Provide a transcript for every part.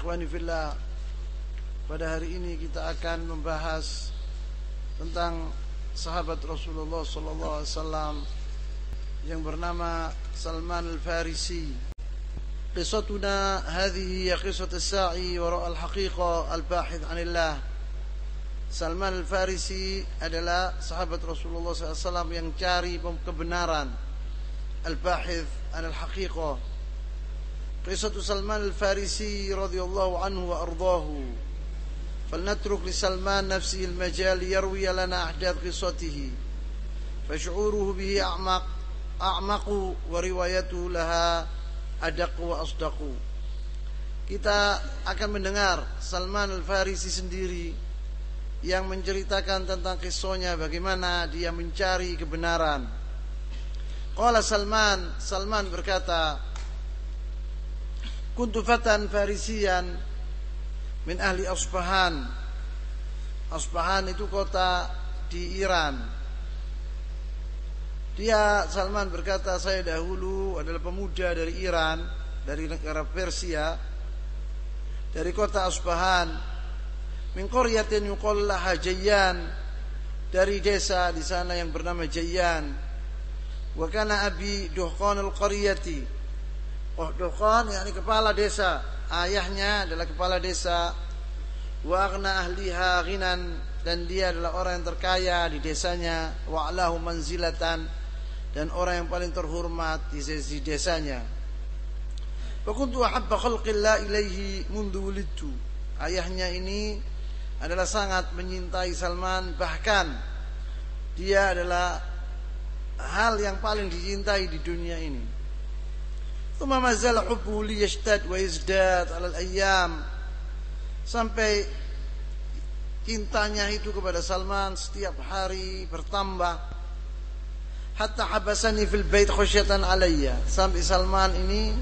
Ikhwani fillah, pada hari ini kita akan membahas tentang sahabat Rasulullah sallallahu alaihi wasallam yang bernama Salman Al-Farisi. Qissatuna hadhihi hiya qissat as-sa'i wara' al-haqiqa al-bahith 'anillah. Salman Al-Farisi adalah sahabat Rasulullah sallallahu alaihi wasallam yang cari kebenaran, al-bahith 'an al-haqiqa. Qissatu Salman Al-Farisi radhiyallahu anhu wa ardhahu. فلنترك لسلمان نفسه المجال يروي لنا أحداث قصته فشعوره به أعمق وروايته لها أدق وأصدق. Kita akan mendengar Salman Al-Farisi sendiri yang menceritakan tentang kisahnya bagaimana dia mencari kebenaran. Qala Salman berkata, kuntu fatan farisian min ahli Asbahan. Asbahan itu kota di Iran. Salman berkata, saya dahulu adalah pemuda dari Iran, dari negara Persia, dari kota Asbahan. Min qaryatin yuqal laha Jayyan, dari desa di sana yang bernama Jayyan. Wa kana abi duhqan al-qaryati. Duhqan yakni kepala desa. Ayahnya adalah kepala desa. Wa aghna ahliha ghinan, dan dia adalah orang yang terkaya di desanya. Wa alahu manzilatan, dan orang yang paling terhormat di sisi desanya. Wa kuntu ahabba khalqillah ilaihi mundu wulidtu. Ayahnya ini adalah sangat menyintai Salman, bahkan dia adalah hal yang paling dicintai di dunia ini. Thumma mazal hubbu li yashtad wa yazdad 'ala al-ayyam, sampai cintanya itu kepada Salman setiap hari bertambah. Hatta habasani fil bait khasyatan alayya, sampai Salman ini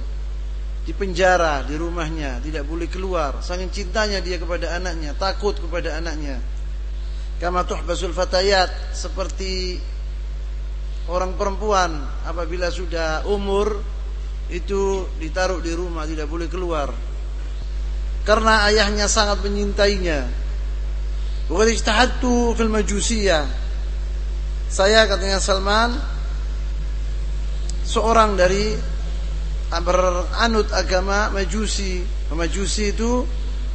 di penjara di rumahnya, tidak boleh keluar saking cintanya dia kepada anaknya, takut kepada anaknya. Kama tuhbasul fatayat, seperti orang perempuan apabila sudah umur itu ditaruh di rumah, tidak boleh keluar karena ayahnya sangat menyintainya. Wa qad ijtahadtu fil majusiyah, saya, katanya Salman, seorang dari beranut agama Majusi. Majusi itu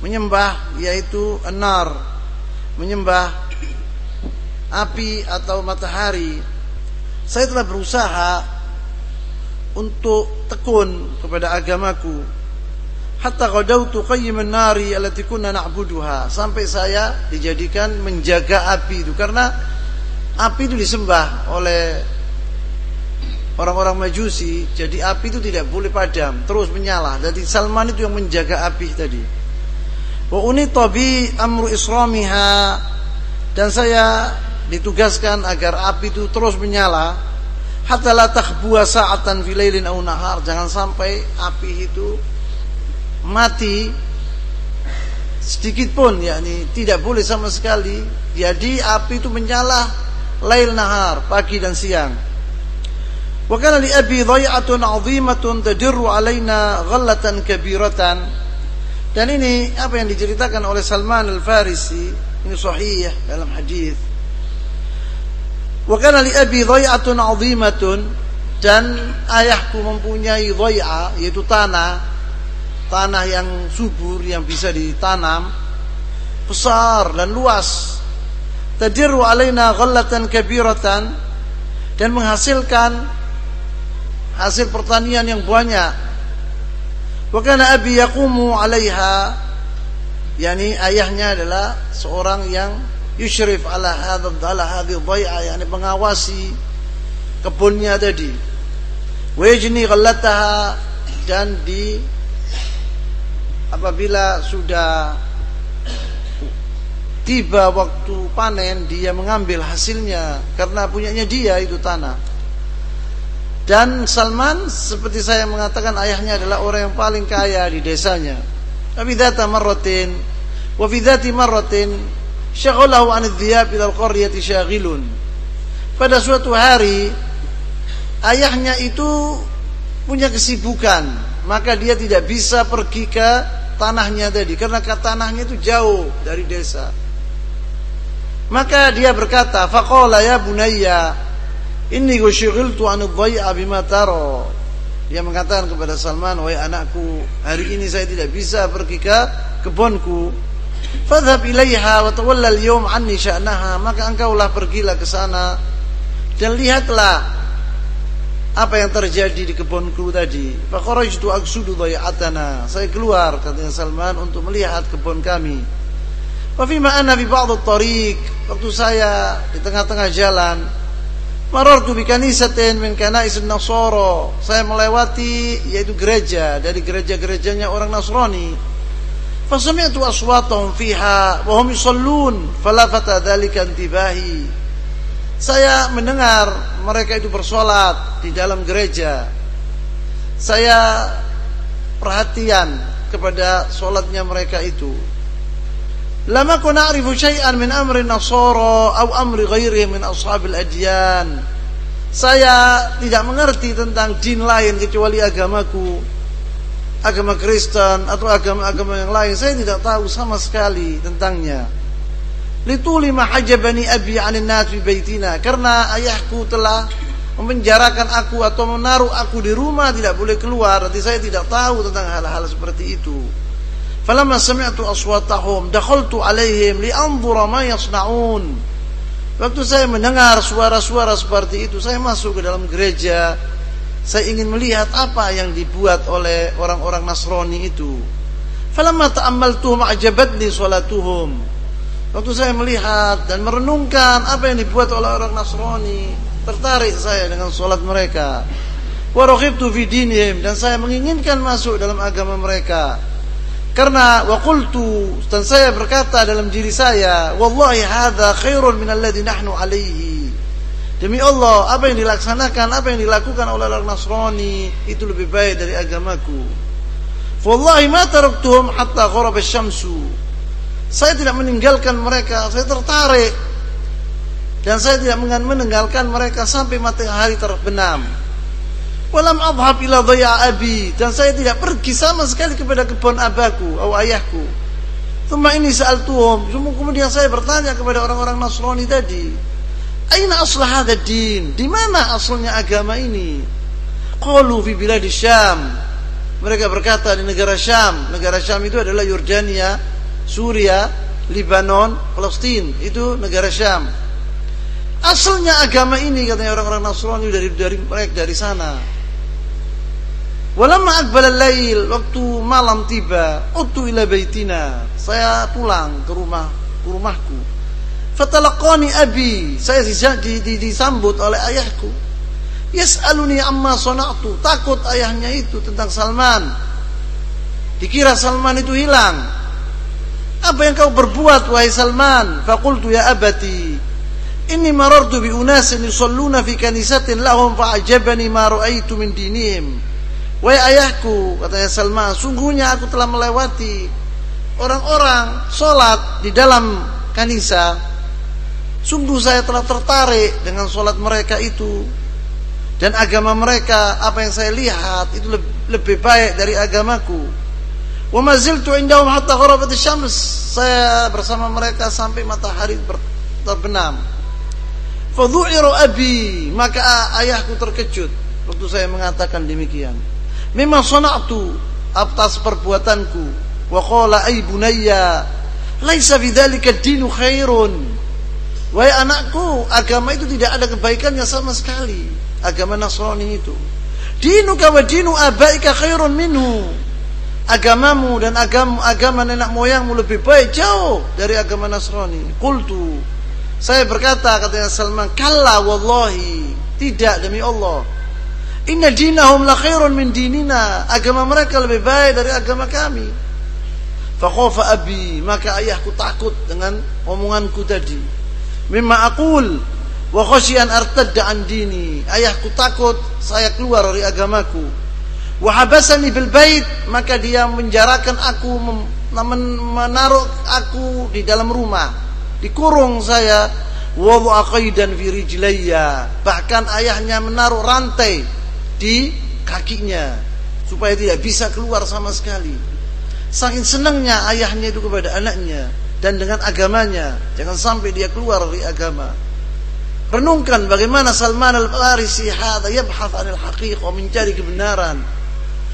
menyembah, yaitu an-nar, menyembah api atau matahari. Saya telah berusaha untuk tekun kepada agamaku. Hatta qadautu qayyiman nari allati kunna na'buduha, sampai saya dijadikan menjaga api itu, karena api itu disembah oleh orang-orang Majusi. Jadi api itu tidak boleh padam, terus menyala. Jadi Salman itu yang menjaga api tadi. Wa unita bi amru isramiha, dan saya ditugaskan agar api itu terus menyala. Hatta la takhbuwa sa'atan fi lailin aw nahar, jangan sampai api itu mati sedikit pun, yakni tidak boleh sama sekali. Jadi api itu menyala lail nahar, pagi dan siang. Wa kana li abi dhai'atun 'azimatun tadirru 'alaina ghallatan kabiratan. Dan ini apa yang diceritakan oleh Salman Al-Farisi, ini sahih dalam hadis. Wa kana li abi dhai'atun 'azimatun, dan ayahku mempunyai dhai'ah, yaitu tanah yang subur yang bisa ditanam, besar dan luas. Tadirru 'alaina ghallatan kabiratan, dan menghasilkan hasil pertanian yang banyak. Wa kana abi yaqumu 'alaiha, yakni ayahnya adalah seorang yang yushrif ala hadhihi dhai'ah, yani mengawasi kebunnya tadi. Wa yajni ghallataha, dan apabila sudah tiba waktu panen, dia mengambil hasilnya karena punyanya dia itu tanah. Dan Salman, seperti saya mengatakan, ayahnya adalah orang yang paling kaya di desanya. Wa fi dhati marratin syaghalahu 'an adh-dhiyab ila al-qaryati syaghilun. Pada suatu hari ayahnya itu punya kesibukan, maka dia tidak bisa pergi ke tanahnya tadi, karena tanahnya itu jauh dari desa. Maka dia berkata, faqala ya bunayya inni ushghiltu an ad-dhay'a bima tara. Dia mengatakan kepada Salman, wahai anakku, hari ini saya tidak bisa pergi ke kebunku. Fadhhab ilaiha wa tawalla al-yawm anni sya'naha. Maka engkaulah pergilah ke sana dan lihatlah apa yang terjadi di kebunku tadi. Fa kharajtu aqsudu dhay'atana. Saya keluar, katanya Salman, untuk melihat kebun kami. Wa fi ma ana fi ba'd at-tariq. Waktu saya di tengah-tengah jalan, marartu bi kanisatin min kanais an-nasara. Saya melewati yaitu gereja dari gereja-gerejanya orang Nasrani. Fasami'tu aswatahum fiha wa hum yusallun falafata dzalika intibahi. Saya mendengar mereka itu bersolat di dalam gereja. Saya perhatian kepada solatnya mereka itu. Lama kunna na'rifu syai'an min amri an-nasara aw amri ghairihim min ashabil adyan. Saya tidak mengerti tentang din lain kecuali agamaku, agama Kristen atau agama-agama yang lain. Saya tidak tahu sama sekali tentangnya. Lituli ma hajabani abi 'anil nas fi baitina, karena ayahku telah memenjarakan aku atau menaruh aku di rumah, tidak boleh keluar. Nanti saya tidak tahu tentang hal-hal seperti itu. Falamma sami'tu aswatahum dakhaltu 'alaihim li'anzura ma yasna'un. Waktu saya mendengar suara-suara seperti itu, saya masuk ke dalam gereja. Saya ingin melihat apa yang dibuat oleh orang-orang Nasrani itu. Falamma ta'ammaltuhum a'jabatni salatuhum. Waktu saya melihat dan merenungkan apa yang dibuat oleh orang Nasrani, tertarik saya dengan salat mereka. Wa raghibtu fi dinihim, dan saya menginginkan masuk dalam agama mereka. Karena wa qultu, dan saya berkata dalam diri saya, wallahi hadza khairun min alladhi nahnu alaihi. Demi Allah, apa yang dilaksanakan, apa yang dilakukan oleh orang Nasrani itu lebih baik dari agamaku. Wallahi ma taraktuhum hatta gharaba asy-syamsu. Saya tidak meninggalkan mereka, saya tertarik, dan saya tidak meninggalkan mereka sampai matahari terbenam. Walam adhhab ila dhay'a abi, dan saya tidak pergi sama sekali kepada kebun abaku atau ayahku. Tsumma inni sa'altuhum, kemudian saya bertanya kepada orang-orang Nasrani tadi, aina aslah hadha din? Di mana asalnya agama ini? Qalu fi biladi Syam. Mereka berkata di negara Syam. Negara Syam itu adalah Yordania, Suria, Lebanon, Palestina. Itu negara Syam. Asalnya agama ini, katanya orang-orang Nasrani, dari sana. Walamma aqbala al-lail, waktu malam tiba, utu ila baitina, saya pulang ke rumahku. Fatalaqani abi, saya disambut oleh ayahku. Yas'aluni amma sana'tu, takut ayahnya itu tentang Salman. Dikira Salman itu hilang. Apa yang kau berbuat wahai Salman? Faqultu ya abati, inni marartu bi unasin yusalluna fi kanisatin lahum fa'ajabani ma ra'aitu min dinihim. Wahai ayahku, katanya Salman, sungguhnya aku telah melewati orang-orang sholat di dalam kanisa. Sungguh saya telah tertarik dengan sholat mereka itu, dan agama mereka, apa yang saya lihat itu lebih baik dari agamaku. Wa ma ziltu indahum hatta gharabat asy-syams. Saya bersama mereka sampai matahari terbenam. Fa dhu'iru abi, maka ayahku terkejut waktu saya mengatakan demikian. Mimma sana'tu, atas perbuatanku. Wa qala ay bunayya, laisa fi dzalika ad-dinu khairun. Wahai anakku, agama itu tidak ada kebaikannya sama sekali. Agama Nasrani itu. Dinuka wa dinu abaika khairun minhu. Agamamu dan agama nenek moyangmu lebih baik jauh dari agama Nasrani. Qultu, saya berkata, katanya Salman, kalla wallahi, tidak, demi Allah. Inna dinahum la khairun min dinina, agama mereka lebih baik dari agama kami. Fakhafa abi, maka ayahku takut dengan omonganku tadi. Mimma aqul wa khasyian artadda an dini, ayahku takut saya keluar dari agamaku. Wa habasani bil bait, maka dia menjarakan aku, menaruh aku di dalam rumah, dikurung saya. Wa aqaidan fi rijlayya, bahkan ayahnya menaruh rantai di kakinya supaya tidak bisa keluar sama sekali. Saking senangnya ayahnya itu kepada anaknya dan dengan agamanya, jangan sampai dia keluar dari agama. Renungkan bagaimana Salman Al-Farisi hadza yabhath 'anil haqiqah, mencari kebenaran.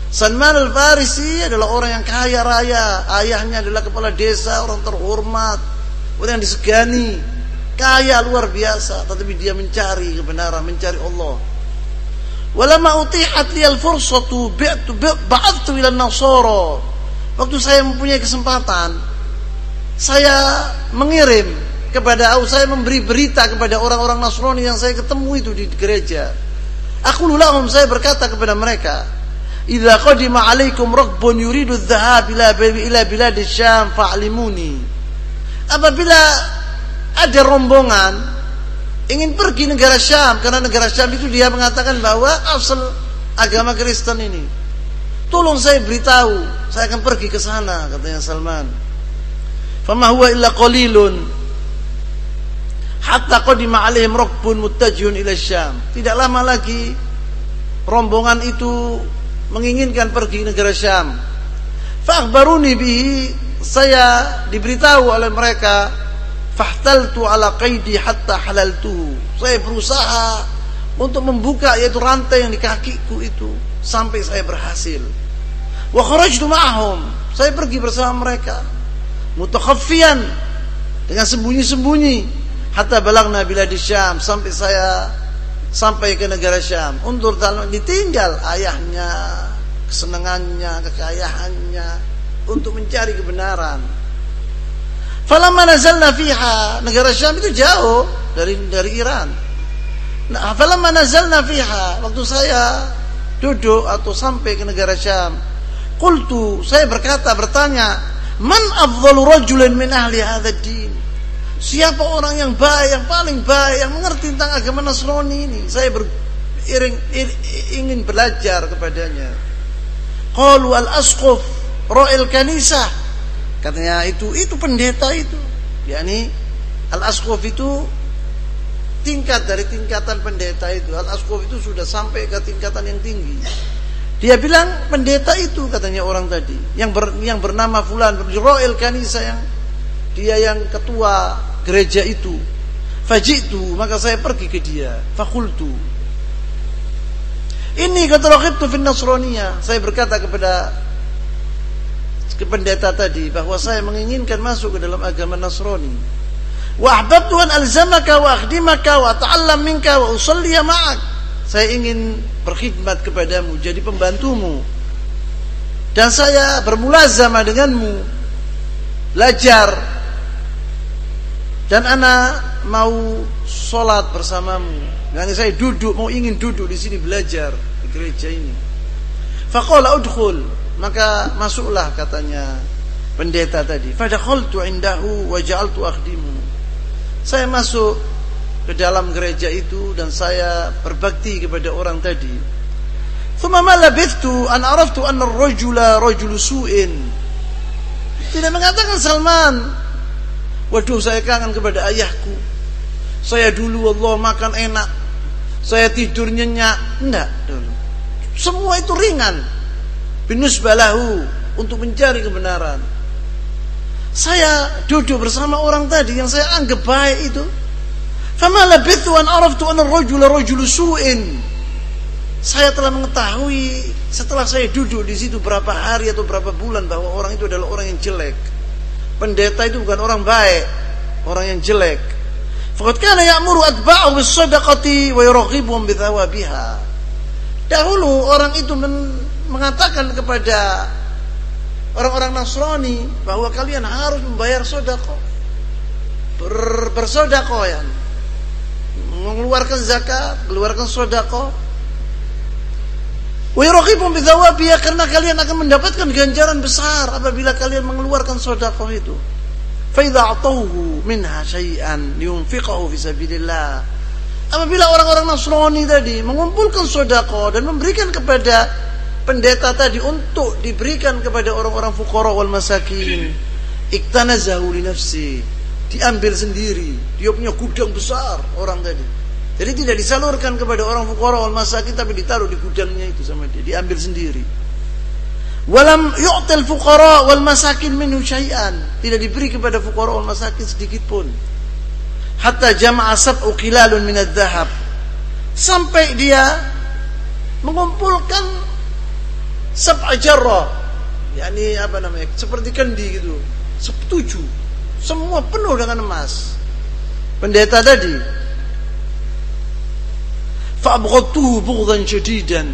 Salman Al-Farisi adalah orang yang kaya raya, ayahnya adalah kepala desa, orang terhormat, orang yang disegani, kaya luar biasa, tetapi dia mencari kebenaran, mencari Allah. Walamma utihat liyal fursatu ba'athtu ila an-nasara. Waktu saya mempunyai kesempatan, saya mengirim kepada, saya memberi berita kepada orang-orang Nasrani yang saya ketemu itu di gereja. Aqulu lahum, saya berkata kepada mereka, idza qadima 'alaikum raghbun yuridu adh-dhahab ila bilad asy-Syam fa'limuni. Apabila ada rombongan ingin pergi negara Syam, karena negara Syam itu dia mengatakan bahwa asal agama Kristen ini, tolong saya beritahu, saya akan pergi ke sana, katanya Salman. Fama huwa illa qalilun hatta qadima 'alaihim raghbun muttajihun ila Syam. Tidak lama lagi rombongan itu menginginkan pergi negara Syam. Fa akhbaruni bihi, saya diberitahu oleh mereka. Fahtaltu ala qaidi hatta halaltuhu. Saya berusaha untuk membuka yaitu rantai yang di kakiku itu sampai saya berhasil. Wa kharajtu ma'ahum, saya pergi bersama mereka mutakhaffiyan, dengan sembunyi-sembunyi, hatta balagna bilad Syam, sampai saya sampai ke negara Syam. Undur ditinggal ayahnya, kesenangannya, kekayaannya untuk mencari kebenaran. Falamma nazalna fiha, negara Syam itu jauh dari Iran. Nah, falamma nazalna fiha, waktu saya duduk atau sampai ke negara Syam, qultu, saya bertanya, man afdalu rajulin min ahli hadzal din? Siapa orang yang baik, yang paling baik, yang mengerti tentang agama Nasrani ini? Saya ingin belajar kepadanya. Qalu al-asqaf ra'il kanisah. Katanya itu pendeta itu. yakni al-asqaf itu tingkat dari tingkatan pendeta itu. Al-asqaf itu sudah sampai ke tingkatan yang tinggi. Dia bilang pendeta itu, katanya orang tadi, yang bernama fulan, ra'il kanisah, yang dia yang ketua gereja itu. Fajitu, maka saya pergi ke dia. Fakultu, ini kata raghibtu fin nasraniyah, saya berkata kepada pendeta tadi bahwa saya menginginkan masuk ke dalam agama Nasrani. Wa ahbabtu an alzamaka wa akhdimaka wa ata'allam minka wa usalli ma'ak. Saya ingin berkhidmat kepadamu, jadi pembantumu, dan saya bermulazamah denganmu, belajar, dan ana mau sholat bersamamu. Dan saya ingin duduk di sini belajar di gereja ini. Faqala udkhul, maka masuklah, katanya pendeta tadi. Fadakhaltu indahu wa ja'altu akhdimu. Saya masuk ke dalam gereja itu dan saya berbakti kepada orang tadi. Thumma ma labithtu an araftu anna ar-rajula rajulu su'in. Tidak mengatakan Salman, waduh saya kangen kepada ayahku, saya dulu Allah makan enak, saya tidur nyenyak. Enggak dulu. Semua itu ringan. Binusbalahu, untuk mencari kebenaran. Saya duduk bersama orang tadi yang saya anggap baik itu. Fama labithu an araftu anna ar-rajula rajulu su'in. Saya telah mengetahui setelah saya duduk di situ berapa hari atau berapa bulan bahwa orang itu adalah orang yang jelek. Pendeta itu bukan orang baik, orang yang jelek. Faqad kana ya'muru atba'ahu bis-shadaqati wa yuraghibuhum bi thawabiha. Dahulu orang itu mengatakan kepada orang-orang Nasrani bahwa kalian harus membayar sedekah, bersedekah, ya, mengeluarkan zakat, mengeluarkan sedekah. Wa yuraghibuhum bi thawabiha, karena kalian akan mendapatkan ganjaran besar apabila kalian mengeluarkan sedekah itu. Fa idza atawhu minha syai'an liyunfiqahu fi sabilillah. Apabila orang-orang Nasrani tadi mengumpulkan sedekah dan memberikan kepada pendeta tadi untuk diberikan kepada orang-orang fuqara wal masakin, iktanazahu li nafsi, diambil sendiri. Dia punya gudang besar orang tadi, jadi tidak disalurkan kepada orang fuqara wal masakin, tapi ditaruh di gudangnya itu sama dia, diambil sendiri. Walam yu'til fuqara wal masakin minhu syai'an, tidak diberi kepada fuqara wal masakin sedikit pun. Hatta jama'a sab'u qilalun min adh-dhahab, sampai dia mengumpulkan sab'a jarrah, yakni apa namanya, seperti kendi gitu, 7, semua penuh dengan emas. Pendeta tadi, fa'abghadtuhu bughdan shadidan,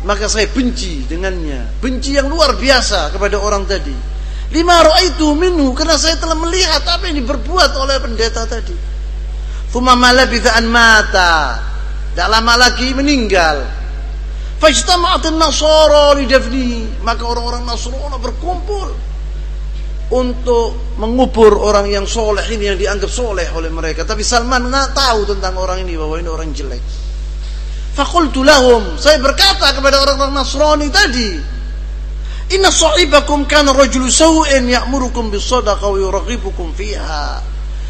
maka saya benci dengannya, benci yang luar biasa kepada orang tadi. Lima ra'aitu minhu, karena saya telah melihat apa yang diperbuat oleh pendeta tadi. Thumma ma labitha an mata, tidak lama lagi meninggal. Fajtama'at an-nasara li dafnihi, maka orang-orang Nasrani berkumpul untuk mengubur orang yang soleh ini, yang dianggap soleh oleh mereka. Tapi Salman nggak tahu tentang orang ini, bahwa ini orang jelek. Faqultu lahum, saya berkata kepada orang-orang Nasrani tadi, inna sahibakum kana rajulu sawin ya'murukum bis-shadaqah wa yuraghibukum fiha.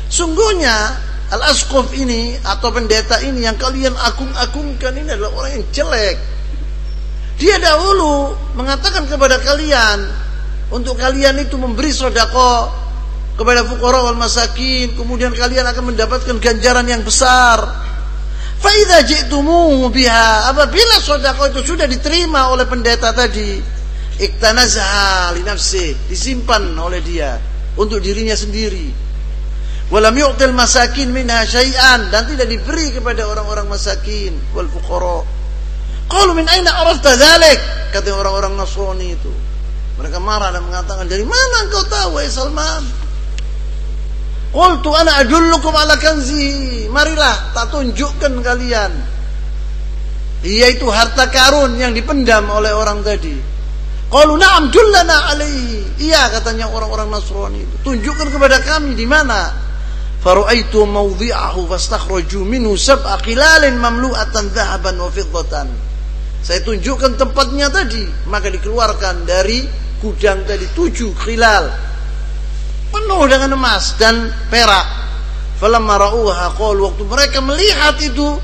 Sungguhnya al-asqaf ini atau pendeta ini yang kalian agung-agungkan ini adalah orang yang jelek. Dia dahulu mengatakan kepada kalian untuk kalian itu memberi sedekah kepada fuqara wal masakin, kemudian kalian akan mendapatkan ganjaran yang besar. Fa idza ji'tumuhu biha, apabila sedekah itu sudah diterima oleh pendeta tadi, iktanazaha li nafsi, disimpan oleh dia untuk dirinya sendiri. Walam yu'til masakin minha syai'an, dan tidak diberi kepada orang-orang masakin wal fuqara. Qalu min aina arafta dzalik, kata orang-orang Nasrani itu. Mereka marah dan mengatakan, dari mana engkau tahu wahai Salman? Qultu ana adullukum ala kanzi, marilah tak tunjukkan kalian, yaitu harta karun yang dipendam oleh orang tadi. Qalu na'am dullana alaihi, iya katanya orang-orang Nasrani itu, tunjukkan kepada kami di mana. Faru'aitu mawdhi'ahu fastakhraju minhu sab'a qilalin mamlu'atan dhahaban wa fiddatan. Saya tunjukkan tempatnya tadi, maka dikeluarkan dari gudang tadi 7 khilal penuh dengan emas dan perak. Falamma ra'uha qalu, waktu mereka melihat itu,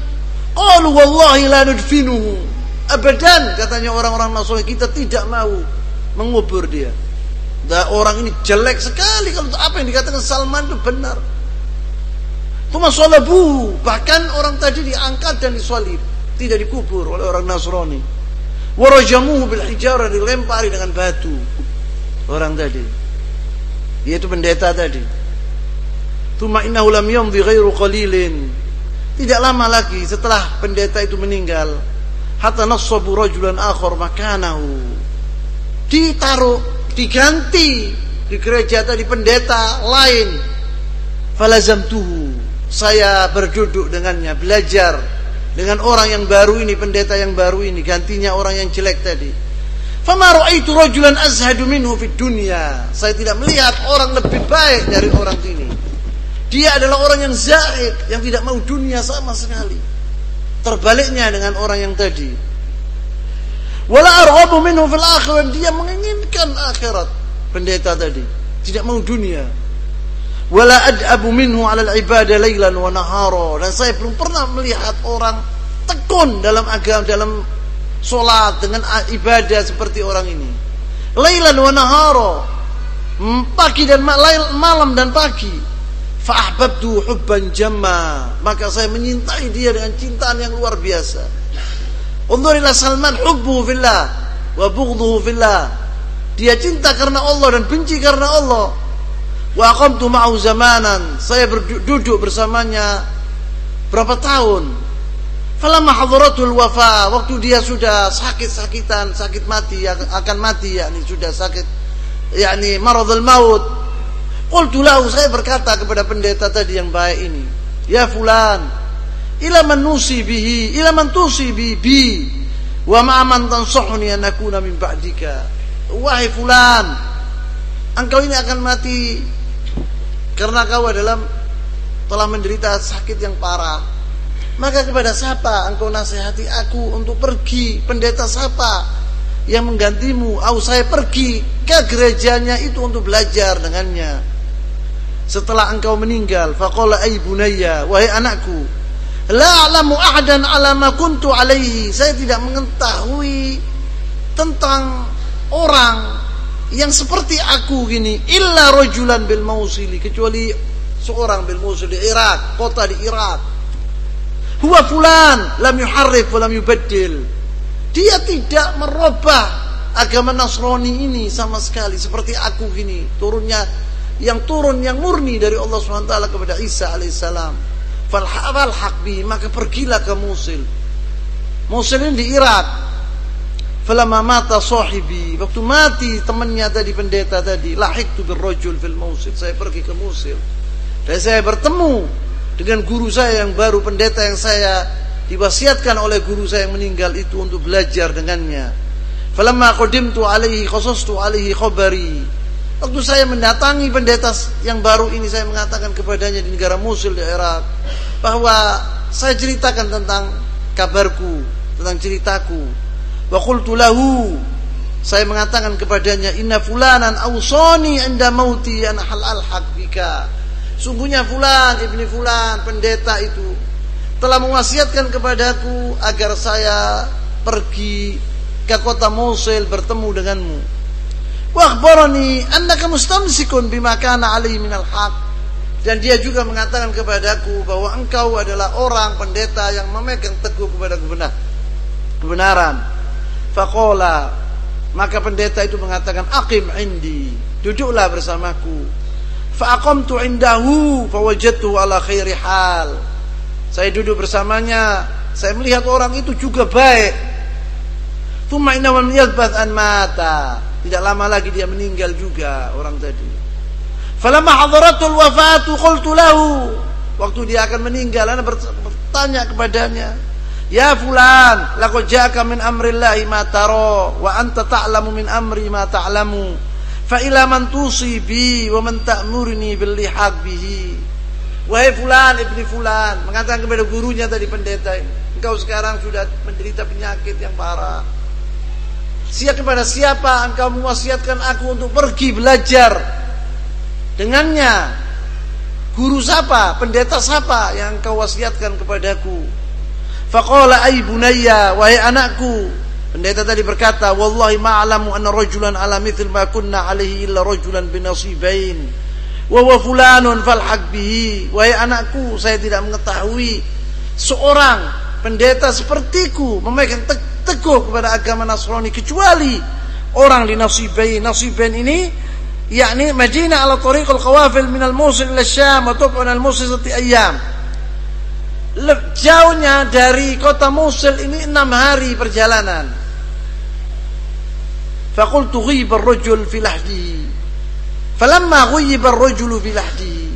qalu wallahi la nudfinuhu abadan, katanya orang-orang Nasrani, kita tidak mau mengubur dia. Dan orang ini jelek sekali, kalau apa yang dikatakan Salman itu benar. Tuma salabu, bahkan orang tadi diangkat dan disalib, tidak dikubur oleh orang Nasrani. Warajamuhu bil hijarah, dilempari dengan batu orang tadi, yaitu pendeta tadi. Tuma innahu lam yamdi ghairu qalilin, tidak lama lagi setelah pendeta itu meninggal, hatta nassabu rajulan akhar makanahu, ditaruh, diganti di gereja tadi pendeta lain. Falazamtuhu, saya berduduk dengannya, belajar dengan orang yang baru ini, pendeta yang baru ini, gantinya orang yang jelek tadi. Fama ra'aitu rajulan azhadu minhu fid dunya, saya tidak melihat orang lebih baik dari orang ini. Dia adalah orang yang zahid, yang tidak mau dunia sama sekali. Terbaliknya dengan orang yang tadi. Wala arghabu minhu fil akhirah, dia menginginkan akhirat. Pendeta tadi tidak mau dunia. Wala ad'abu minhu 'ala al-ibadah lailan wa nahara, dan saya belum pernah melihat orang tekun dalam agama, dalam salat dengan ibadah seperti orang ini. Lailan wa nahara, pagi dan malam dan pagi. Fa ahbabtu hubban jamma, maka saya menyintai dia dengan cintaan yang luar biasa. Unzur ila Salman, hubbuhu fillah wa bughdhuhu fillah, dia cinta karena Allah dan benci karena Allah. Wa aqamtu ma'ahu zamanan, saya duduk bersamanya berapa tahun. Falamma hadaratul wafa, waktu dia sudah sakit-sakitan, sakit mati, akan mati, yakni sudah sakit, yakni maradul maut. Qultu lahu, saya berkata kepada pendeta tadi yang baik ini, ya fulan, ila man nusi bihi, ila man tusi bi wa ma man tansahuni an akuna min ba'dika. Wahai fulan, engkau ini akan mati karena kau telah menderita sakit yang parah. Maka kepada siapa engkau nasihati aku untuk pergi? Pendeta siapa yang menggantimu? Saya pergi ke gerejanya itu untuk belajar dengannya setelah engkau meninggal. Faqala ay bunayya, wahai anakku, la a'lamu ahadan ala ma kuntu alaihi, saya tidak mengetahui tentang orang yang seperti aku gini, illa rajulan bil Mausili, kecuali seorang bil Mausil di Irak, kota di Irak. Huwa fulan lam yuharrif wa lam yubaddil. Dia tidak merubah agama Nasrani ini sama sekali, seperti aku gini, turun yang murni dari Allah SWT kepada Isa alaihissalam. Falhaq bi, maka pergilah ke Mosul. Mosul ini di Irak. Falamma mata sahibi, waktu mati temannya tadi, pendeta tadi, lahiqtu birrajul fil Mosul, saya pergi ke Mosul. Dan saya bertemu dengan guru saya yang baru, pendeta yang saya diwasiatkan oleh guru saya yang meninggal itu untuk belajar dengannya. Falamma qadimtu alaihi qasastu alaihi khabari. Waktu saya mendatangi pendeta yang baru ini, saya mengatakan kepadanya di negara Mosul di Irak bahwa saya ceritakan tentang kabarku, tentang ceritaku. Wa qultu lahu, saya mengatakan kepadanya, inna fulanan awsani inda mauti an alhaq bika. Sungguhnya fulan ibni fulan, pendeta itu telah mewasiatkan kepadaku agar saya pergi ke kota Mosul bertemu denganmu. Wa akhbarani annaka mustamsikun bima kana alaihi minal haq. Dan dia juga mengatakan kepadaku bahwa engkau adalah orang pendeta yang memegang teguh kepada kebenaran. Faqala, maka pendeta itu mengatakan, aqim indi, duduklah bersamaku. Fa aqamtu indahu fawajadtu ala khairi hal. Saya duduk bersamanya, saya melihat orang itu juga baik. Thumma inna man yalbath an mata. Tidak lama lagi dia meninggal juga orang tadi. Falamma hadaratul wafatu qultu lahu, waktu dia akan meninggal, ana bertanya kepadanya, ya fulan, laqad ja'aka min amrillahi ma tara wa anta ta'lamu min amri ma ta'lamu. Fa ila man tusibi wa man ta'murni bil lihaq bihi. Wahai fulan ibni fulan, mengatakan kepada gurunya tadi, pendeta ini, engkau sekarang sudah menderita penyakit yang parah. Kepada siapa engkau mewasiatkan aku untuk pergi belajar dengannya? Guru siapa? Pendeta siapa yang engkau wasiatkan kepadaku? Faqala ay bunayya, wahai anakku. Pendeta tadi berkata, wallahi ma'alamu anna rajulan ala mithl ma kunna alaihi illa rajulan binasibain wa huwa fulanun falhaq bihi. Wahai anakku, saya tidak mengetahui seorang pendeta sepertiku memegang teguh kepada agama Nasrani kecuali orang di Nasibain. Nasibain ini yakni Madinah ala tariqul qawafil min al-Mosul ila Syam wa tub'un al-Mosul 6 ayyam. Jauhnya dari kota Mosul ini 6 hari perjalanan. Faqultu ghiba ar-rajul fi lahdihi. Falamma ghiba ar-rajulu fi lahdihi.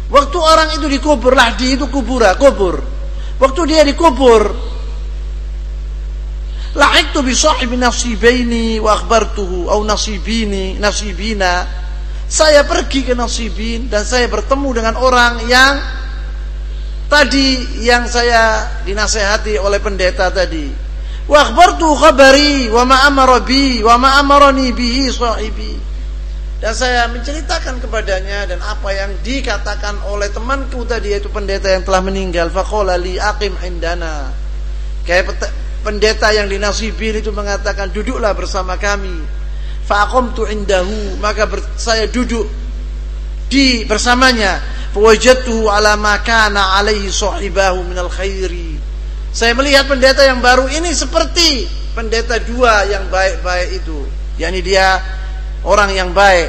Waktu orang itu dikubur, lahdi itu kubur. Waktu dia dikubur, lahiqtu bi sahibi nasibaini wa akhbartuhu au nasibina. Saya pergi ke Nasibin dan saya bertemu dengan orang yang tadi yang saya dinasehati oleh pendeta tadi. Wa akhbartuhu khabari wa ma amara bi wa ma amarani bihi sahibi. Dan saya menceritakan kepadanya dan apa yang dikatakan oleh temanku tadi, yaitu pendeta yang telah meninggal. Faqala li aqim indana. Kayak pendeta yang di Nasibin itu mengatakan, duduklah bersama kami. Faqamtu indahu, maka saya duduk bersamanya. Fawajadtuhu ala ma kana alaihi sahibahu minal khairi. Saya melihat pendeta yang baru ini seperti pendeta dua yang baik-baik itu, yakni dia orang yang baik.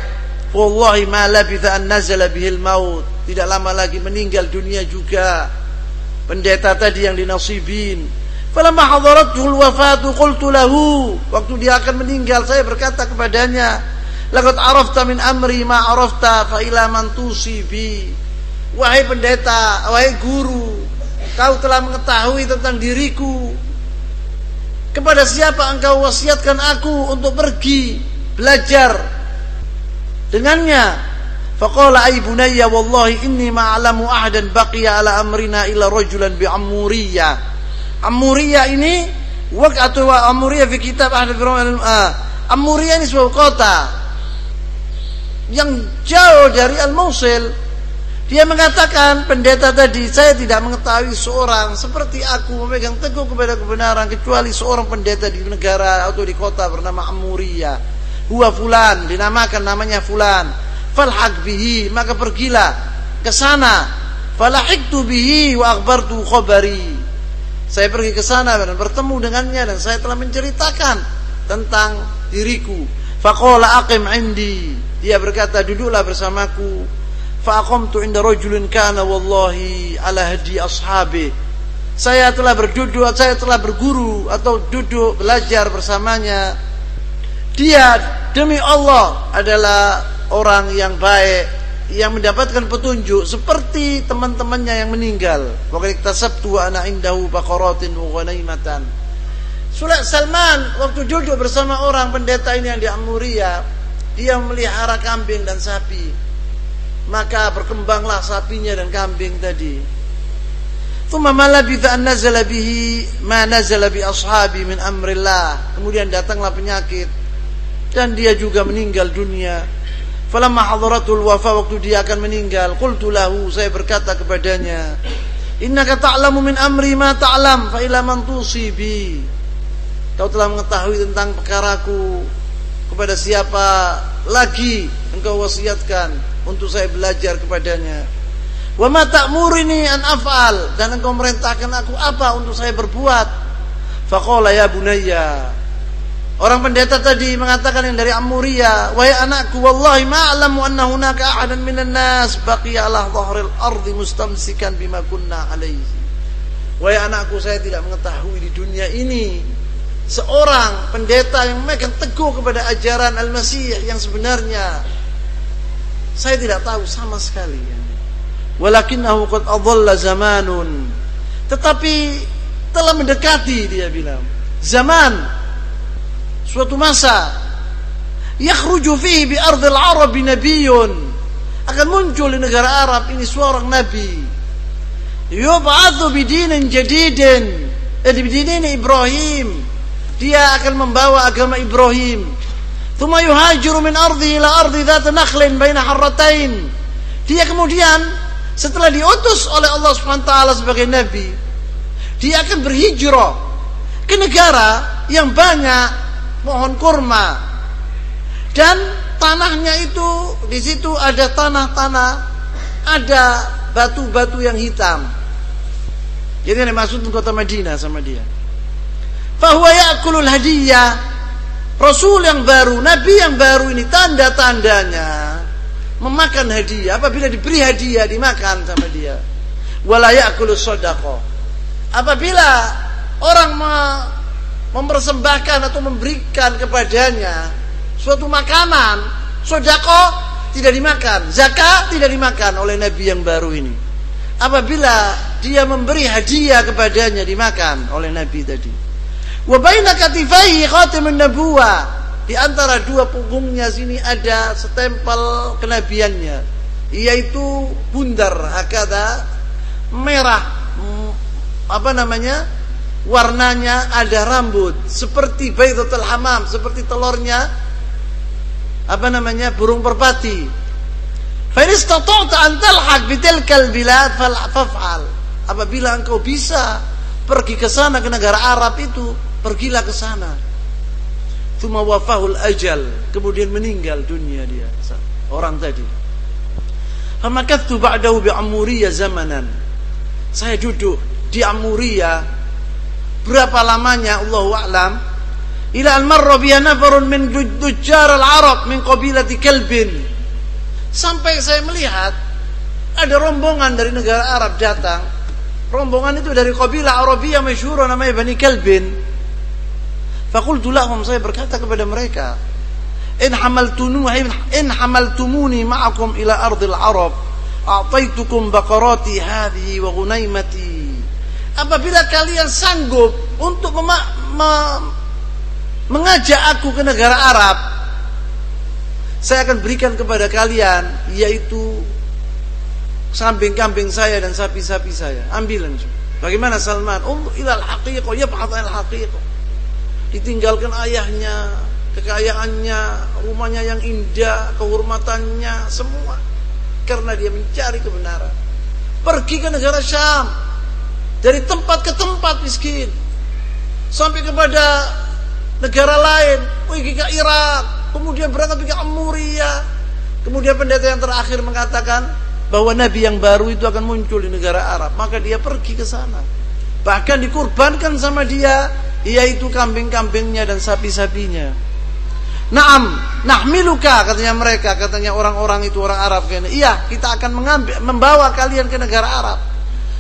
Wallahi ma labitha an nazala bihil maut. Tidak lama lagi meninggal dunia juga pendeta tadi yang di Nasibin. Falamma hadaratul wafatu qultu lahu, waktu dia akan meninggal saya berkata kepadanya, laqad arafta min amri ma arafta fa ila man tusibi. Wahai pendeta, wahai guru, kau telah mengetahui tentang diriku. Kepada siapa engkau wasiatkan aku untuk pergi belajar dengannya? Faqala ay bunayya wallahi inni ma'alamu ahadan baqiya ala amrina illa rajulan bi Ammuriyah. Ammuriyah ini waktu Ammuriyah fi kitab ahli firman. Ammuriyah ini sebuah kota yang jauh dari Al-Mosul. Dia mengatakan, pendeta tadi, saya tidak mengetahui seorang seperti aku memegang teguh kepada kebenaran kecuali seorang pendeta di negara atau di kota bernama Ammuriyah. huwa fulan, dinamakan namanya fulan. Falhaq bihi, maka pergilah ke sana. Falahiktu bihi wa akhbartu khabari. Saya pergi ke sana dan bertemu dengannya dan saya telah menceritakan tentang diriku. Faqala aqim indi. Dia berkata, duduklah bersamaku. Fa aqamtu inda rajulin kana wallahi ala hadi ashabi. Saya telah berguru atau duduk belajar bersamanya. Dia demi Allah adalah orang yang baik, yang mendapatkan petunjuk seperti teman-temannya yang meninggal. Wa qad iktasabtu wa ana indahu baqaratin wa ghanaimatan. Salman waktu duduk bersama orang pendeta ini yang di Amuria, dia memelihara kambing dan sapi. Maka berkembanglah sapinya dan kambing tadi. Thumma ma labitha an nazala bihi ma nazala bi ashabi min amrillah. Kemudian datanglah penyakit dan dia juga meninggal dunia. Falamma hadaratul wafa, waktu dia akan meninggal, qultu lahu, saya berkata kepadanya, innaka ta'lamu min amri ma ta'lam fa ila man tusibi. Kau telah mengetahui tentang perkaraku, kepada siapa lagi engkau wasiatkan untuk saya belajar kepadanya? Wa ma ta'murini an af'al, dan engkau merintahkan aku apa untuk saya berbuat? Faqala ya bunayya, orang pendeta tadi mengatakan yang dari Amuria, wahai anakku, wallahi ma'alamu anna hunaka ahadan minan nas baqiya ala dhahril ardi mustamsikan bima kunna alaihi. Wahai anakku, saya tidak mengetahui di dunia ini seorang pendeta yang memegang teguh kepada ajaran Al-Masih yang sebenarnya. Saya tidak tahu sama sekali. Walakinnahu qad adalla zamanun, tetapi telah mendekati, dia bilang, zaman, suatu masa, yakhruju fihi bi ardil arab nabiyyun, akan muncul di negara Arab ini seorang nabi, yub'atsu bidinin jadidin, bidinin Ibrahim, dia akan membawa agama Ibrahim. Thumma yuhajiru min ardi ila ardi dzat nakhlin baina harratain. Dia kemudian setelah diutus oleh Allah SWT sebagai nabi, dia akan berhijrah ke negara yang banyak pohon kurma, dan tanahnya itu, di situ ada tanah-tanah, ada batu-batu yang hitam. Jadi yang dimaksud kota Madinah sama dia. Fahuwa ya'kulul hadiyah. Rasul yang baru, nabi yang baru ini, tanda-tandanya memakan hadiah. Apabila diberi hadiah, dimakan sama dia. Wala ya'kulus shadaqah. Apabila orang mempersembahkan atau memberikan kepadanya suatu makanan, shadaqah, tidak dimakan. Zakat tidak dimakan oleh nabi yang baru ini. Apabila dia memberi hadiah kepadanya, dimakan oleh nabi tadi. Wa baina katifaihi khatamun nabuwah. Di antara dua punggungnya sini ada stempel kenabiannya, yaitu bundar hakada, merah, warnanya ada rambut seperti baidatul hamam, seperti telurnya burung perpati. Fa in istata'ta an talhaq bitilkal bilad faf'al. Apabila engkau bisa pergi ke sana, ke negara Arab itu, pergilah ke sana. Tsumma wafahul ajal, kemudian meninggal dunia dia, orang tadi. Famakathu ba'dahu bi Amuriya zamanan. Saya duduk di Amuria berapa lamanya Allahu a'lam, ila an marra biha nafarun min dujjar al-arab min qabilati kalbin. Sampai saya melihat ada rombongan dari negara Arab datang. Rombongan itu dari kabilah Arabiyah masyhur namanya Bani Kalbin. Faqultu lahum, saya berkata kepada mereka, in hamaltumuni ma'akum ila ardil arab a'taitukum baqarati hadhihi wa ghunaimati. Apabila kalian sanggup untuk mengajak aku ke negara Arab, saya akan berikan kepada kalian, yaitu kambing-kambing saya dan sapi-sapi saya. Ambilan. Bagaimana Salman? Ilal haqiqah, yab'ath al-haqiqah. Ditinggalkan ayahnya, kekayaannya, rumahnya yang indah, kehormatannya, semua, karena dia mencari kebenaran. Pergi ke negara Syam, dari tempat ke tempat miskin, sampai kepada negara lain, pergi ke Irak, kemudian berangkat ke Amuriyah. Kemudian pendeta yang terakhir mengatakan bahwa nabi yang baru itu akan muncul di negara Arab, maka dia pergi ke sana. Bahkan dikurbankan sama dia, yaitu kambing-kambingnya dan sapi-sapinya. Naam, nahmiluka, katanya mereka, katanya orang-orang itu, orang Arab. Iya, kita akan membawa kalian ke negara Arab.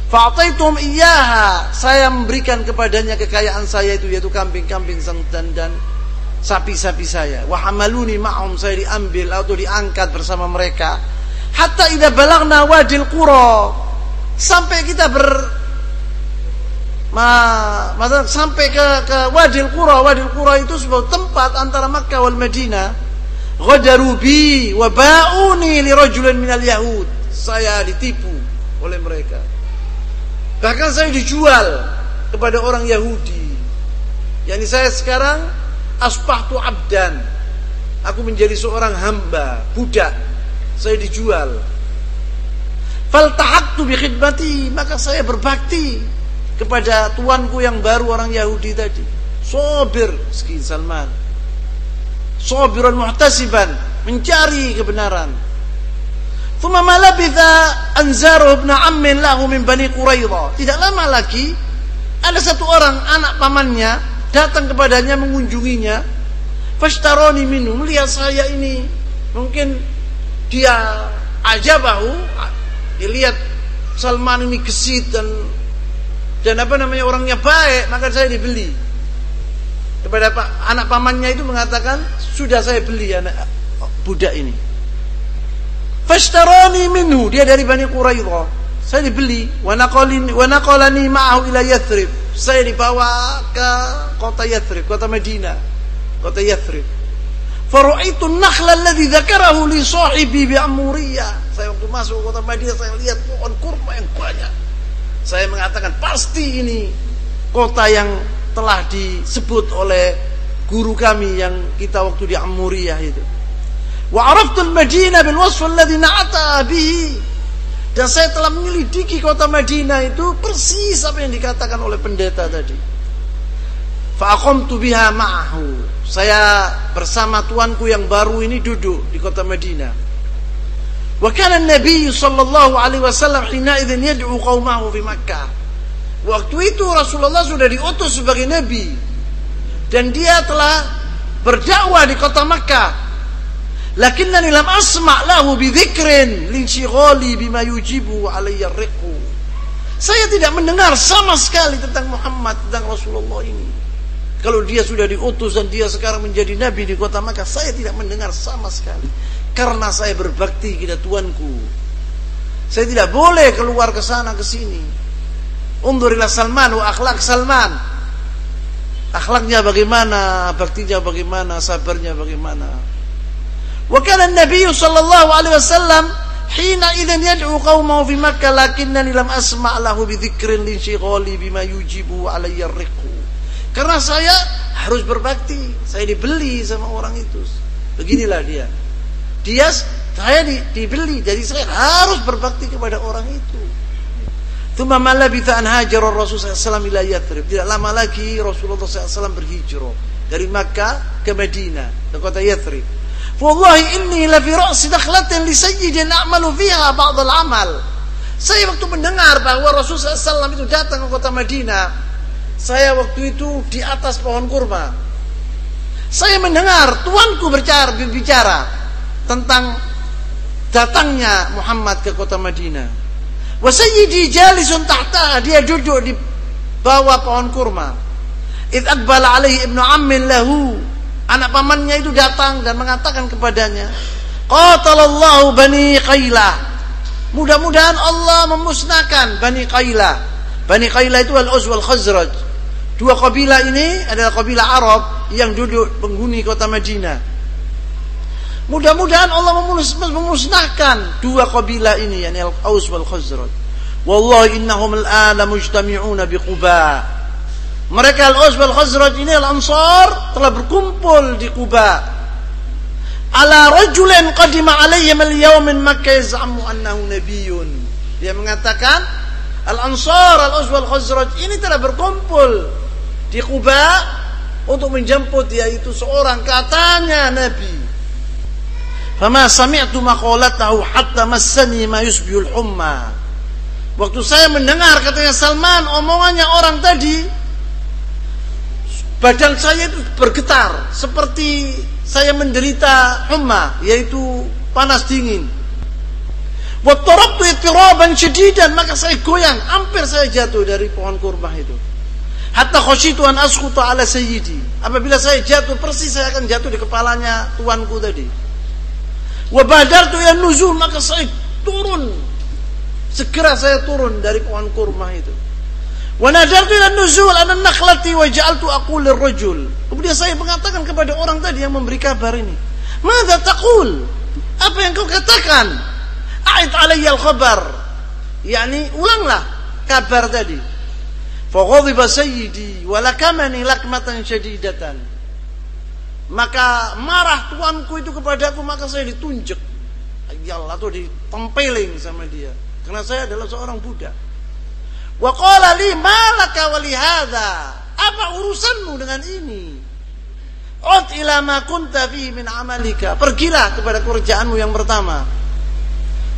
Fa'ataitum iyyaha, saya memberikan kepadanya kekayaan saya itu, yaitu kambing-kambing dan sapi-sapi saya. Wa hamaluni ma'hum, saya diambil atau diangkat bersama mereka. Hatta idza balagna wadil qura, sampai kita sampai ke Wadil Qura. Wadil Qura itu sebuah tempat antara Makkah wal Madinah. Ghadaru bi wa ba'uni li rajulin minal yahud. Saya ditipu oleh mereka. Bahkan saya dijual kepada orang Yahudi. Yani saya sekarang asbahtu abdan. Aku menjadi seorang hamba, budak. Saya dijual. Faltahaqtu bi khidmati, maka saya berbakti kepada tuanku yang baru, orang Yahudi tadi. Sabir, Ski Salman. Sabiran muhtasiban, mencari kebenaran. Thumma ma labitha anzaru ibn ammin lahu min Bani Quraidah. Tidak lama lagi ada satu orang anak pamannya datang kepadanya mengunjunginya. Fashtarani minhu, melihat saya ini, mungkin dia ajabahu, dilihat Salman ini gesit dan orangnya baik, maka saya dibeli. Kepada anak pamannya itu mengatakan, sudah saya beli anak budak ini. Fashtarani minhu, dia dari Bani Quraidah. Saya dibeli. Wa naqalani ma'ahu ila Yathrib. Saya dibawa ke kota Yathrib, kota Madinah, kota Yathrib. Faru'aitu an-nakhla alladhi dzakarahu li sahibi bi Amuriyah. Saya waktu masuk kota Madinah, saya lihat pohon kurma yang banyak. Saya mengatakan pasti ini kota yang telah disebut oleh guru kami yang kita waktu di Amuriyah itu. Wa araftu al-Madinah bil wasf alladhi na'ata bihi. Dan saya telah menyelidiki kota Madinah itu persis apa yang dikatakan oleh pendeta tadi. Fa aqamtu biha ma'ahu. Saya bersama tuanku yang baru ini duduk di kota Madinah. Wa kana an-nabiy sallallahu alaihi wasallam hina idzin yad'u qaumahu fi Makkah. Waktu itu Rasulullah sudah diutus sebagai nabi dan dia telah berdakwah di kota Makkah. Lakinnani lam asma' lahu bi dzikrin linshighalī bima yujibu 'alayya ar-riqu. Saya tidak mendengar sama sekali tentang Muhammad, tentang Rasulullah ini. Kalau dia sudah diutus dan dia sekarang menjadi nabi di kota Makkah, saya tidak mendengar sama sekali. Karena saya berbakti kepada tuanku. Saya tidak boleh keluar ke sana ke sini. Undurilah Salman wa akhlak Salman. Akhlaknya bagaimana, baktinya bagaimana, sabarnya bagaimana. Wa kana an-nabiy sallallahu alaihi wasallam hina idzan yad'u qaumahu fi Makkah lakinnani lam asma' lahu bi dzikrin linshighalī bima yujibu 'alayya ar-riqu. Karena saya harus berbakti. Saya dibeli sama orang itu. Beginilah dia. Saya dibeli, jadi saya harus berbakti kepada orang itu. Tsumma ma labitha an hajara Rasul sallallahu ila Yathrib. Tidak lama lagi Rasulullah sallallahu berhijrah dari Makkah ke Madinah, ke kota Yathrib. Wallahi inni la fi ra'si dakhlatin li sayyidin a'malu fiha ba'd al-amal. Saya waktu mendengar bahwa Rasul sallallahu itu datang ke kota Madinah, saya waktu itu di atas pohon kurma. Saya mendengar tuanku berbicara tentang datangnya Muhammad ke kota Madinah. Wa sayyidi jalisun tahta, dia duduk di bawah pohon kurma. Id aqbala alaihi ibnu ammin lahu, anak pamannya itu datang dan mengatakan kepadanya, qatalallahu Bani Qailah. Mudah-mudahan Allah memusnahkan Bani Qailah. Bani Qailah itu Al-Aus wal Khazraj. Dua kabilah ini adalah kabilah Arab yang duduk penghuni kota Madinah. Mudah-mudahan Allah memusnahkan dua kabilah ini, yakni Al-Aus wal Khazraj. Wallahi innahum al-ana mujtami'una bi Quba. Mereka Al-Aus wal Khazraj ini Al-Ansar telah berkumpul di Quba. Ala rajulin qadima alaihim al-yawm min Makkah yaz'amu annahu nabiyyun. Dia mengatakan Al-Ansar, Al-Aus wal Khazraj ini telah berkumpul di Quba untuk menjemput yaitu seorang, katanya Nabi, fama sami'tu maqalatahu hatta massani ma yusbihul humma. Waktu saya mendengar, katanya Salman, omongannya orang tadi, badan saya itu bergetar seperti saya menderita humma, yaitu panas dingin. Wa tarabtu ittiraban shadidan, maka saya goyang, hampir saya jatuh dari pohon kurma itu. Hatta khasyitu an asquta ala sayyidi. Apabila saya jatuh, persis saya akan jatuh di kepalanya tuanku tadi. Wa badartu ila nuzul, maka saya turun. Segera saya turun dari pohon kurma itu. Wa nadartu ila nuzul ana nakhlati wa ja'altu aqul lirrajul. Kemudian saya mengatakan kepada orang tadi yang memberi kabar ini, "Madza taqul?" Apa yang kau katakan? A'id alayya al-khabar. Yani ulanglah kabar tadi. Fa ghadiba sayyidi wa lakamani lakmatan shadidatan. Maka marah tuanku itu kepadaku, maka saya ditunjuk. Atau ditempeling sama dia. Karena saya adalah seorang budak. Wa qala li malaka wa li hadza? Apa urusanmu dengan ini? Ud ila ma kunta fi min amalika. Pergilah kepada kerjaanmu yang pertama.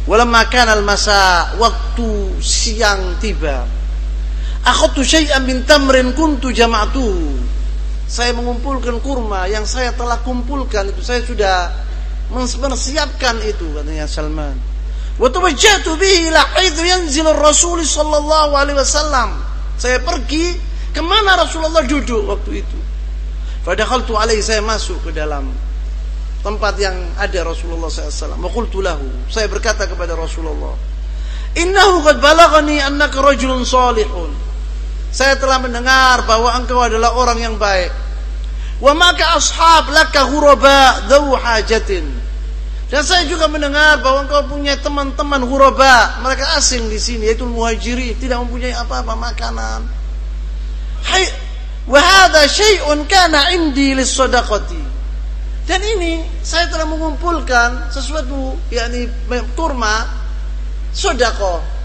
Walamma kana al-masa, waktu siang tiba. Akhadtu syai'an min tamrin kuntu jama'tu. Saya mengumpulkan kurma yang saya telah kumpulkan itu, saya sudah mempersiapkan itu, katanya Salman. Wa tawajjahtu bihi ila haitsu yanzilu ar-rasul sallallahu alaihi wasallam. Saya pergi kemana Rasulullah duduk waktu itu. Fadakhaltu alaihi, saya masuk ke dalam tempat yang ada Rasulullah SAW. Wa qultu lahu, saya berkata kepada Rasulullah, innahu qad balaghani annaka rajulun salihun. Saya telah mendengar bahwa engkau adalah orang yang baik. Wa maka ashab laka ghuraba dhu hajatin. Dan saya juga mendengar bahwa engkau punya teman-teman ghuraba, mereka asing di sini, yaitu muhajirin, tidak mempunyai apa-apa makanan. Wa hadha syai'un kana 'indi lis-shadaqati. Dan ini saya telah mengumpulkan sesuatu, yakni kurma sedekah.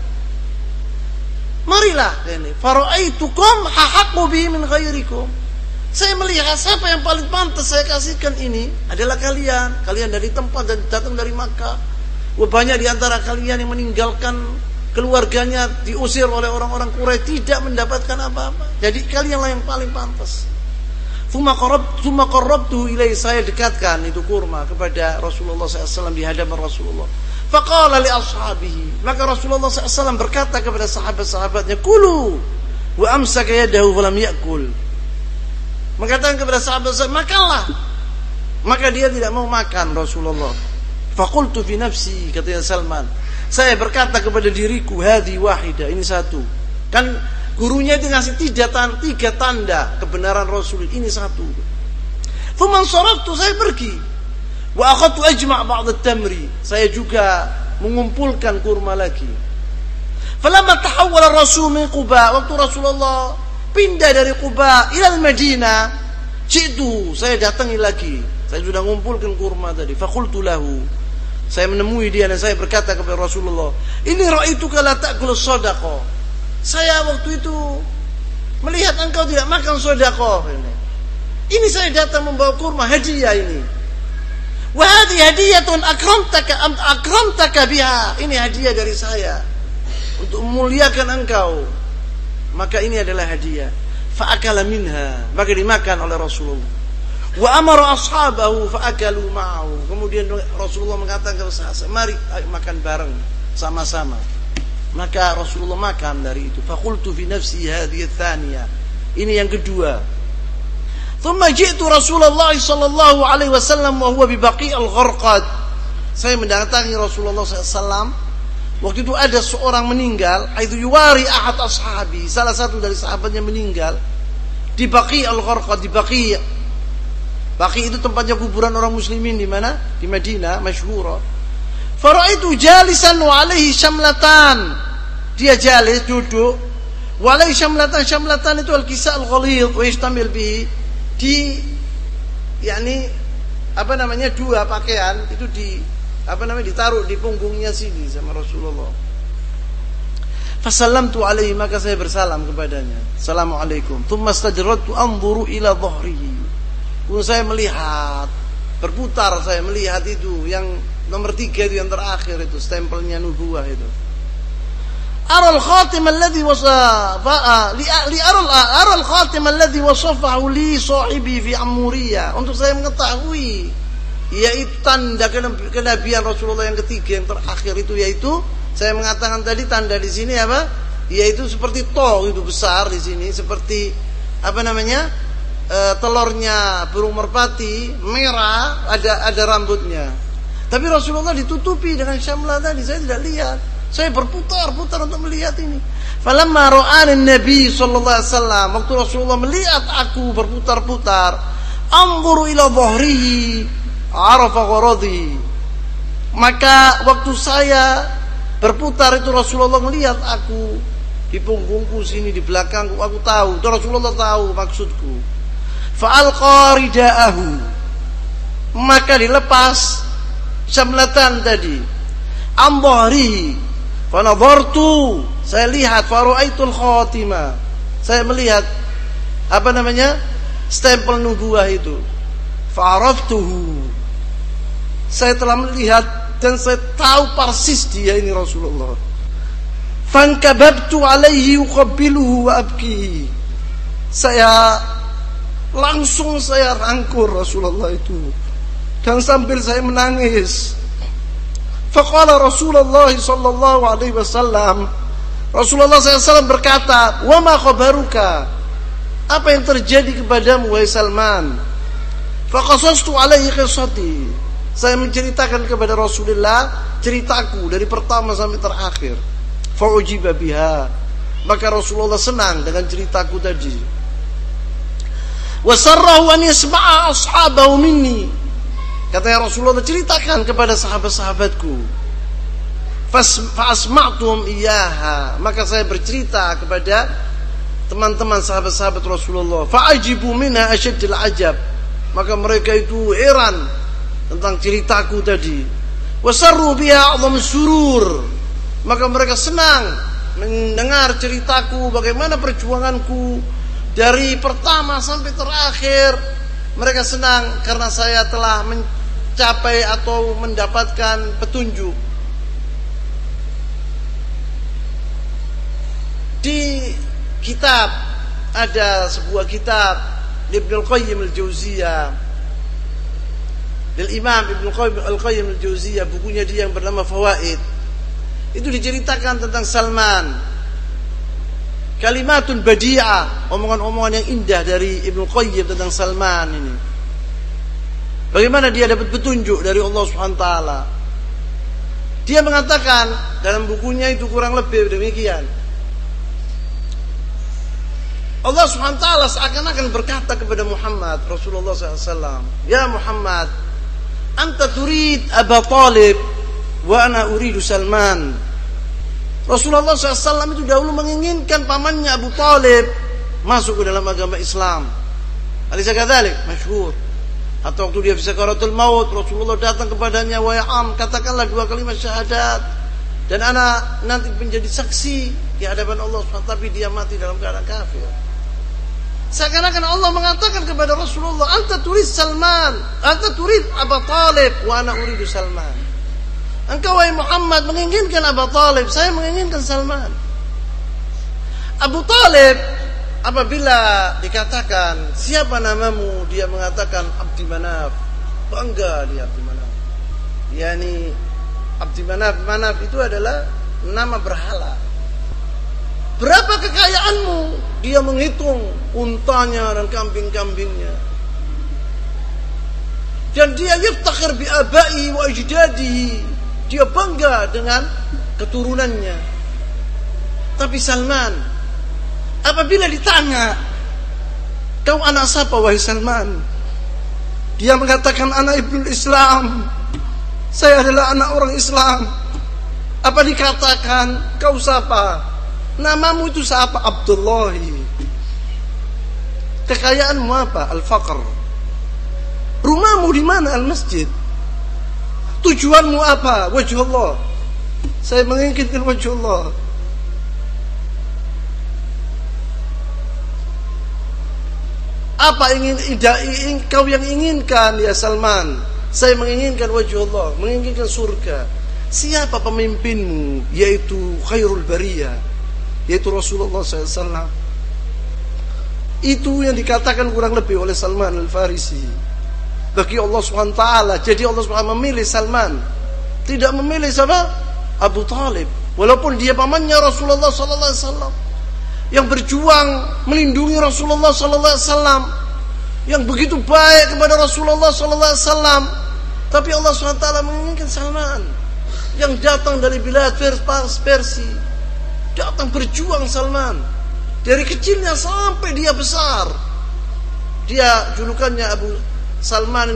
Marilah ini. Fara'aitukum haqqu bi min ghairikum. Saya melihat siapa yang paling pantas saya kasihkan ini adalah kalian. Kalian dari tempat dan datang dari Makkah. Banyak di antara kalian yang meninggalkan keluarganya, diusir oleh orang-orang Quraisy, tidak mendapatkan apa-apa. Jadi kalianlah yang paling pantas. Tsumma qarrabtuhu ilaihi, saya dekatkan itu kurma kepada Rasulullah SAW di hadapan Rasulullah. Faqala li ashabihi, maka Rasulullah SAW berkata kepada sahabat-sahabatnya, kulu, wa amsaka yadahu falam ya'kul. Mengatakan kepada sahabat-sahabat, makanlah. Maka dia tidak mau makan Rasulullah. Faqultu fi nafsi, katanya Salman, saya berkata kepada diriku, hadi wahida, ini satu. Kan gurunya itu ngasih tiga tanda kebenaran Rasul, ini satu. Faman saraftu, saya pergi. Wa akhadtu ajma' ba'd at-tamri, saya juga mengumpulkan kurma lagi. Falamma tahawwala Rasul min Quba, waktu Rasulullah pindah dari Quba ila Madinah, jitu, saya datangi lagi. Saya sudah mengumpulkan kurma tadi. Faqultu lahu, saya menemui dia dan saya berkata kepada Rasulullah, ini ra'aituka la ta'kul shadaqah. Saya waktu itu melihat engkau tidak makan sedekah. Ini saya datang membawa kurma, hadiah ini. Wa hadhihi hadiyatun akramtaka biha. Ini hadiah dari saya untuk memuliakan engkau. Maka ini adalah hadiah. Fa akala minha, maka dimakan oleh Rasulullah. Wa amara ashabahu fa akalu ma'ahu. Kemudian Rasulullah mengatakan kepada sahabat, mari makan bareng sama-sama. Maka Rasulullah makan dari itu. Faqultu fi nafsi hadhihi tsaniyah. Ini yang kedua. Thumma ji'tu Rasulullah sallallahu alaihi wasallam wa huwa bi Baqi' al-Gharqad. Saya mendatangi Rasulullah SAW. Waktu itu ada seorang meninggal, itu yuwari ahad ashabi, salah satu dari sahabatnya meninggal di Baqi' al-Gharqad, di Baqi'. Baqi' itu tempatnya kuburan orang muslimin di mana? Di Madinah, masyhura. Faraitu jalisan wa alaihi syamlatan. Dia jalis, duduk. Wa alaihi syamlatan, syamlatan itu al-kisa' al-ghalidh wa yashtamil bihi. Di yakni apa namanya, dua pakaian itu ditaruh di punggungnya sini sama Rasulullah. Fasallamtu alaihi, maka saya bersalam kepadanya. Assalamualaikum. Tsumma istajradtu anzuru ila dhahrihi. Kemudian saya melihat, berputar saya melihat itu yang nomor 3 itu, yang terakhir itu, stempelnya nubuwah itu. Aral khatim alladhi wasafa li aral khatim alladhi wasafahu li sahibi fi Amuriyah. Untuk saya mengetahui yaitu tanda kenabian Rasulullah yang ketiga, yang terakhir itu, yaitu saya mengatakan tadi tanda di sini apa? Yaitu seperti to itu besar di sini, seperti apa namanya? Telurnya burung merpati merah, ada rambutnya. Tapi Rasulullah ditutupi dengan syamlah tadi, saya tidak lihat. Saya berputar-putar untuk melihat ini. Falamma ra'ani Nabi sallallahu alaihi wasallam, waktu Rasulullah melihat aku berputar-putar, anzuru ila dhahrihi, arafa gharadhi. Maka waktu saya berputar itu, Rasulullah melihat aku di punggungku sini, di belakangku, aku tahu, dan Rasulullah tahu maksudku. Fa'alqa ridaahu, maka dilepas syamlatan tadi, an dhahrihi. Fanadhartu, saya lihat, faru'aitul khatimah, saya melihat apa namanya, stempel nubuwah itu. Fa'araftuhu, saya telah melihat dan saya tahu persis dia ini Rasulullah. Fankababtu alaihi uqabbiluhu wa abki, saya langsung saya rangkul Rasulullah itu dan sambil saya menangis. Faqala Rasulullah sallallahu alaihi wasallam, Rasulullah SAW berkata, "Wa ma khabaruka?" Apa yang terjadi kepadamu wahai Salman? Faqasastu alaihi qissati, saya menceritakan kepada Rasulullah ceritaku dari pertama sampai terakhir. Fa'ujiba biha, maka Rasulullah senang dengan ceritaku tadi. Wa sarrahu an yasma'a ashabahu minni, katanya Rasulullah, ceritakan kepada sahabat-sahabatku. Fa'asma'tum iyaha, maka saya bercerita kepada teman-teman sahabat-sahabat Rasulullah. Fa'ajibu minha asyaddil ajab, maka mereka itu heran tentang ceritaku tadi. Wasarru biha a'zam surur, maka mereka senang mendengar ceritaku, bagaimana perjuanganku dari pertama sampai terakhir. Mereka senang karena saya telah mencapai atau mendapatkan petunjuk. Di kitab, ada sebuah kitab Ibnu Qayyim al-Jauziyah, dari Imam Ibnu Qayyim al-Jauziyah, bukunya dia yang bernama Fawaid. Itu diceritakan tentang Salman. Kalimatun badi'ah, omongan-omongan yang indah dari Ibnu Qayyim tentang Salman ini. Bagaimana dia dapat petunjuk dari Allah SWT. Dia mengatakan dalam bukunya itu kurang lebih demikian. Allah SWT seakan-akan berkata kepada Muhammad Rasulullah SAW, "Ya Muhammad, anta turid Aba Talib wa ana uridu Salman." Rasulullah SAW itu dahulu menginginkan pamannya Abu Talib masuk ke dalam agama Islam. Alisa kadzalik, masyhur. Atau waktu dia fi sakaratul maut, Rasulullah datang kepadanya, "Wahai Am, katakanlah 2 kalimat syahadat dan anak nanti menjadi saksi di hadapan Allah SWT," tapi dia mati dalam keadaan kafir. Seakan-akan Allah mengatakan kepada Rasulullah, "Anta turid Salman, anta turid Abu Talib wa ana uridu Salman." Engkau wahai Muhammad menginginkan Abu Talib, saya menginginkan Salman. Abu Talib apabila dikatakan, "Siapa namamu?" dia mengatakan Abdi Manaf. Bangga dia Abdi Manaf. Yani Abdi Manaf, Manaf itu adalah nama berhala. "Berapa kekayaanmu?" Dia menghitung untanya dan kambing-kambingnya. Dan dia yaftakhir bi abai wa ajdadihi, dia bangga dengan keturunannya. Tapi Salman, apabila ditanya, "Kau anak siapa wahai Salman?" dia mengatakan, "Anak ibnul Islam, saya adalah anak orang Islam." Apa dikatakan, "Kau siapa? Namamu itu siapa?" "Abdullahi." "Kekayaanmu apa?" "Al-faqr." "Rumahmu di mana?" "Al-masjid." "Tujuanmu apa?" "Wajh Allah." "Saya menginginkan wajh Allah." Apa kau yang inginkan ya Salman? Saya menginginkan wajah Allah, menginginkan surga. Siapa pemimpinmu? Yaitu khairul bariyah, yaitu Rasulullah SAW. Itu yang dikatakan kurang lebih oleh Salman Al-Farisi bagi Allah SWT. Jadi Allah SWT memilih Salman, tidak memilih siapa? Abu Talib. Walaupun dia pamannya Rasulullah SAW, yang berjuang melindungi Rasulullah SAW, yang begitu baik kepada Rasulullah SAW, tapi Allah SWT menginginkan Salman yang datang dari bilad Persia, datang berjuang. Salman dari kecilnya sampai dia besar, dia julukannya Abu Salman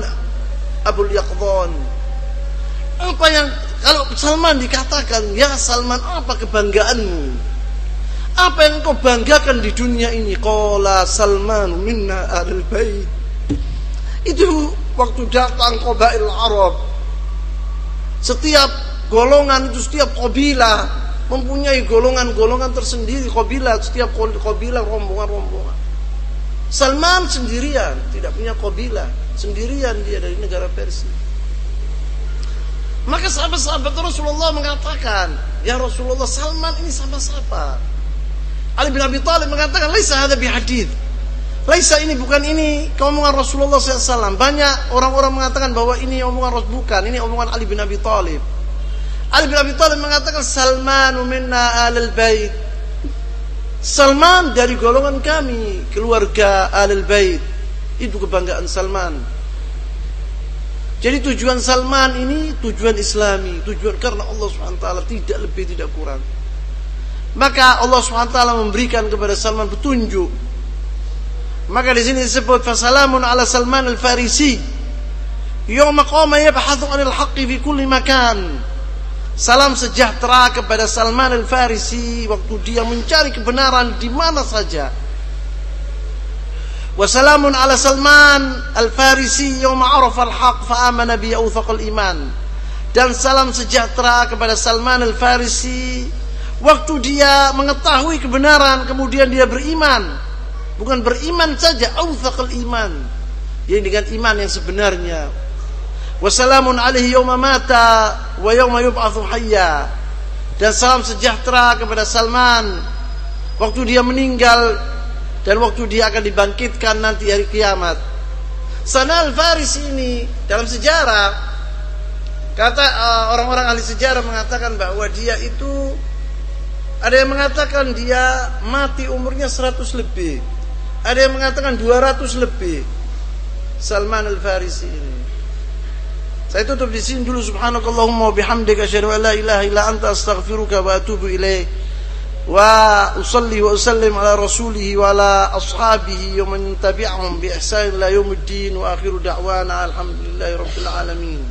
Abul Yaqdhan. Apa yang kalau Salman dikatakan, ya Salman, apa kebanggaanmu? Apa yang kau banggakan di dunia ini? Qala Salman minna ahlul bait. Itu waktu datang qabail Arab, setiap golongan itu, setiap kabilah mempunyai golongan-golongan tersendiri. Kabilah, setiap kabilah rombongan-rombongan. Salman sendirian, tidak punya kabilah, sendirian dia dari negara Persia. Maka sahabat-sahabat Rasulullah mengatakan, ya Rasulullah, Salman ini sama siapa? Ali bin Abi Thalib mengatakan, laisa hadza bihadits. Laisa, ini bukan ini omongan Rasulullah SAW. Banyak orang-orang mengatakan bahwa ini omongan Rasul, bukan, ini omongan Ali bin Abi Thalib. Ali bin Abi Thalib mengatakan, Salmanu minna ahlul bait. Salman dari golongan kami, keluarga ahlul bait. Itu kebanggaan Salman. Jadi tujuan Salman ini tujuan Islami, tujuan karena Allah SWT, tidak lebih tidak kurang. Maka Allah SWT memberikan kepada Salman petunjuk. Maka di sini disebut fasalamun ala Salman al-Farisi yawma qama yabhathu 'anil haqqi fi kulli makan. Salam sejahtera kepada Salman al-Farisi waktu dia mencari kebenaran di mana saja. Wassalamun ala Salman al-Farisi yawma arafa al-haq fa amana bi awthaqal iman. Dan salam sejahtera kepada Salman al-Farisi waktu dia mengetahui kebenaran kemudian dia beriman. Bukan beriman saja, awthaqal iman, yang dengan iman yang sebenarnya. Wassalamun alaihi yawma mata wa yawma yub'atsu hayya. Dan salam sejahtera kepada Salman waktu dia meninggal dan waktu dia akan dibangkitkan nanti hari kiamat. Salman al-Farisi ini dalam sejarah, kata orang-orang ahli sejarah mengatakan bahwa dia itu, ada yang mengatakan dia mati umurnya 100 lebih, ada yang mengatakan 200 lebih. Salman al-Farisi ini. Saya tutup di sini dulu. Subhanakallahumma wa bihamdika asyhadu an la ilaha illa anta astaghfiruka wa atubu ilaik. Wa usalli wa usallim ala rasulih wa ala ashabihi wa man tabi'ahum bi ihsan ila yaumiddin wa akhiru da'wana alhamdulillahi rabbil alamin.